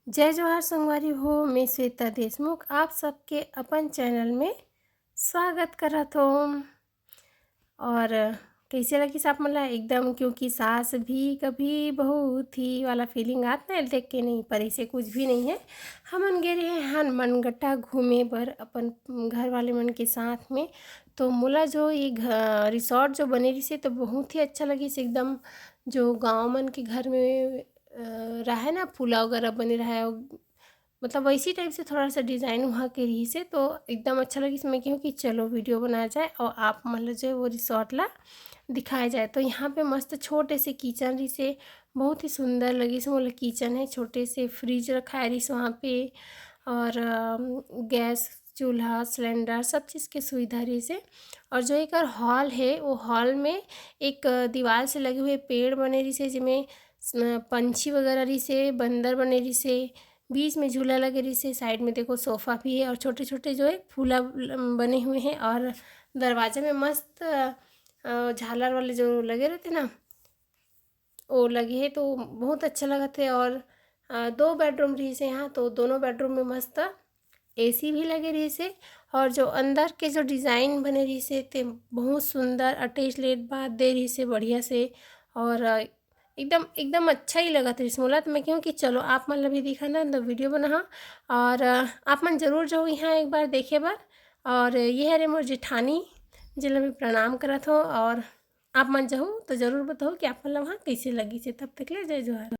जय जवाहर संगवारी हो, मैं श्वेता देशमुख आप सबके अपन चैनल में स्वागत करत हो। और कैसे लगी आप मला एकदम, क्योंकि सास भी कभी बहू थी वाला फीलिंग आता है देख के। नहीं पर ऐसे कुछ भी नहीं है। हमन गे रहे हैं मनगट्टा घूमे बर अपन घर वाले मन के साथ में। तो मोला जो ये रिसोर्ट जो बने रही से तो बहुत ही अच्छा लगी से एकदम। जो गांव मन के घर में रहा ना, फूला वगैरह बने रहा है, मतलब वैसी टाइप से थोड़ा सा डिज़ाइन वहाँ के रही से तो एकदम अच्छा लगी। इसमें क्यों कि चलो वीडियो बनाया जाए और आप मतलब जो वो रिसोर्ट ला दिखाया जाए। तो यहाँ पे मस्त छोटे से किचन रही से, बहुत ही सुंदर लगी से। मतलब किचन है, छोटे से फ्रिज रखा है रही से वहाँ पे, और गैस चूल्हा सिलेंडर सब चीज़ की सुविधा रही से। और जो एक हॉल है वो हॉल में एक दीवार से लगे हुए पेड़ बने रही से, जिसमें पंछी वगैरह रही से, बंदर बने रही से, बीच में झूला लगे रही से, साइड में देखो सोफ़ा भी है और छोटे छोटे जो है फूला बने हुए हैं। और दरवाजे में मस्त झालर वाले जो लगे रहते ना वो लगे हैं, तो बहुत अच्छा लगा थे। और 2 बेडरूम रही से यहाँ, तो दोनों बेडरूम में मस्त एसी भी लगे रही से। और जो अंदर के जो डिज़ाइन बने रही से ते बहुत सुंदर अटैच लेट बात दे रही से बढ़िया से। और एकदम एकदम अच्छा ही लगा था इस मोला। तो मैं क्यों कि चलो आप मतलब भी दिखा ना तो वीडियो बना। और आप मन जरूर जाओ यहाँ एक बार देखे बार। और ये है रे मोर जेठानी जिला मैं प्रणाम करत हो। और आप मन जाओ तो ज़रूर बताओ कि आप मतलब वहाँ कैसे लगी से। तब तक ले जय जोहार।